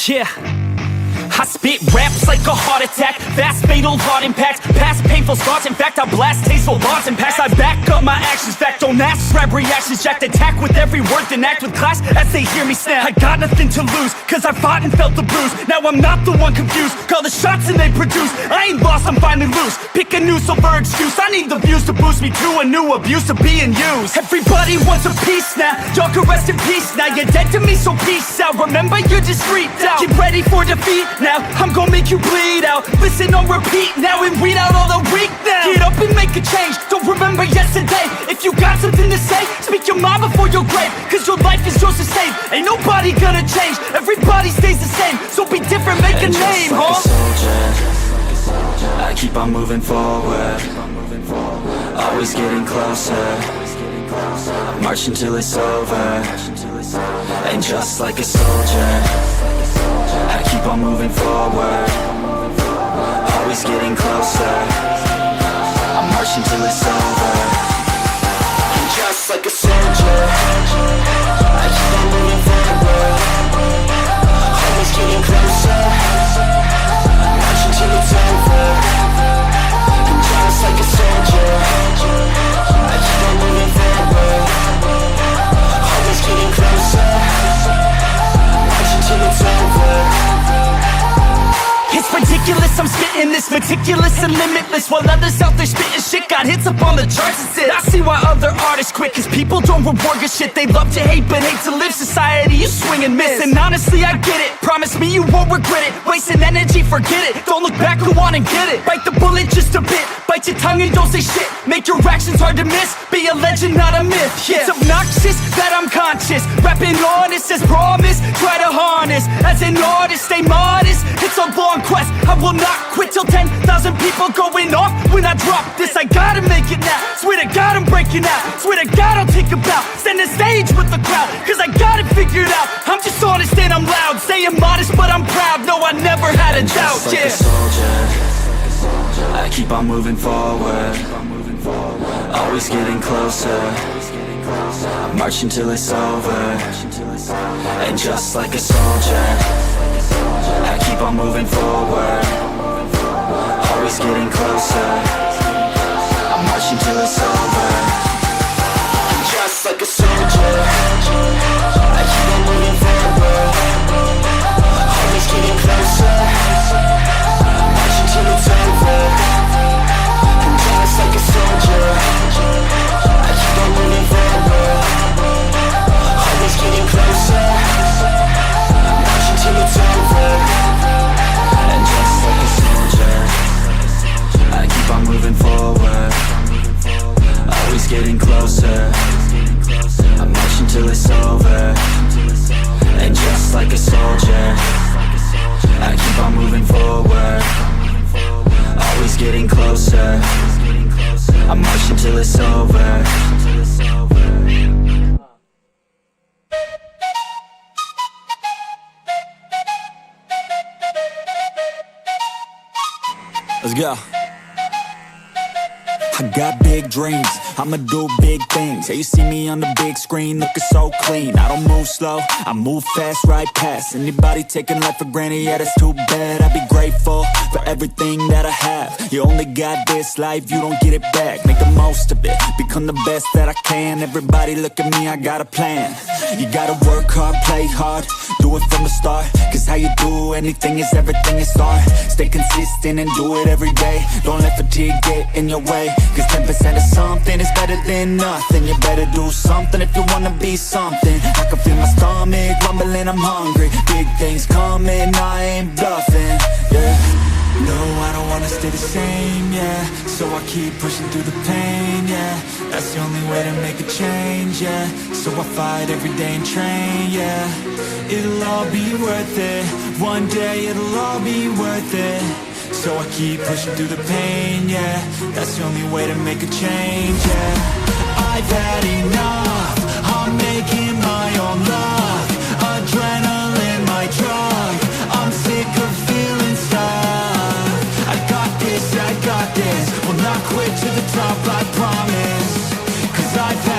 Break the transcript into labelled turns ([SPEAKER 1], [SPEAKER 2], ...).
[SPEAKER 1] Yeah, I spit raps like a heart attack, fast fatal heart impacts, past painful scars. In fact, I blast tasteful bars and packs. I back up my actions, fact don't ask, grab reactions, jacked attack with every word, then act with class as they hear me snap. I got nothing to lose, cause I fought and felt the bruise. Now I'm not the one confused, call the shots and they produce. I ain't lost, I'm finally loose, pick a new silver excuse. I need the views to boost me to a new abuse of being used. Everybody wants a piece now, y'all can rest in peace now. You're dead to me, so peace out. Remember, you're just freaked out. Get ready for defeat now, I'm gonna make you bleed out. Listen on repeat now and weed out all the weak now. Get up and make a change, don't remember yesterday. If you got something to say, speak your mind before your grave, cause your life is yours to save. Ain't nobody gonna change, everybody stays the same. So be different, make a name,
[SPEAKER 2] like a soldier, I keep on moving forward, always getting closer, marching till it's over. And just like a soldier, I keep on moving forward, always getting closer, I'm marching till it's over. And just like a soldier, I keep on moving forward, always getting closer, I'm marching till it's over. And just like a soldier, I keep on moving forward, always getting closer, marching till it's over.
[SPEAKER 1] It's ridiculous, I'm spitting this meticulous and limitless, while others out there spitting shit got hits up on the charts and shit. I see why other artists quit, cause people don't reward good shit. They love to hate but hate to live. Society, you swing and miss. And honestly, I get it, promise me you won't regret it. Wasting energy, forget it, don't look back, go on and get it. Bite the bullet just a bit, bite your tongue and don't say shit. Make your actions hard to miss, be a legend, not a myth. Yeah. It's obnoxious that I'm conscious, rapping honest as promise. Try to harness, as an artist, stay modest. It's a long quest, I will not quit till 10,000 people going off when I drop this. I gotta make it now, swear to God I'm breaking out. Swear to God I'll take a bow, stand the stage with the crowd, cause I got it figured out. I'm just honest and I'm loud, saying modest but I'm proud. No, I never had a doubt,
[SPEAKER 2] like a soldier, I keep on moving forward, always getting closer, I'm marching till it's over. And just like a soldier, I keep on moving forward, always getting closer, I'm marching till it's over. And just like a soldier, I keep on moving forward, always getting closer, I'm marching till it's over. And just like a soldier, I keep on moving forward, always getting closer, I'm marching till it's over. And just like a soldier, I keep on moving forward, always getting closer, I'm marching till it's over. And just like a soldier, I keep on moving forward, always getting closer, I'm marching till it's over.
[SPEAKER 3] Let's go. I got big dreams, I'ma do big things. Yeah, you see me on the big screen looking so clean. I don't move slow, I move fast, right past anybody taking life for granted, yeah, that's too bad. I'd be grateful for everything that I have. You only got this life, you don't get it back. Make the most of it, become the best that I can. Everybody look at me, I got a plan. You gotta work hard, play hard, do it from the start. Cause how you do anything is everything you start. Stay consistent and do it every day. Don't let fatigue get in your way. Cause 10% of something is better than nothing. You better do something if you wanna be something. I can feel my stomach rumbling, I'm hungry. Big things coming, I ain't bluffing, yeah. No, I don't wanna stay the same, yeah. So I keep pushing through the pain, yeah. That's the only way to make a change, yeah. So I fight every day and train, yeah. It'll all be worth it. One day it'll all be worth it. So I keep pushing through the pain, yeah. That's the only way to make a change, yeah. I've had enough, I'm making my own luck. Adrenaline, my drug, I'm sick of feeling stuck. I got this, we'll not quit to the top, I promise. Cause I've had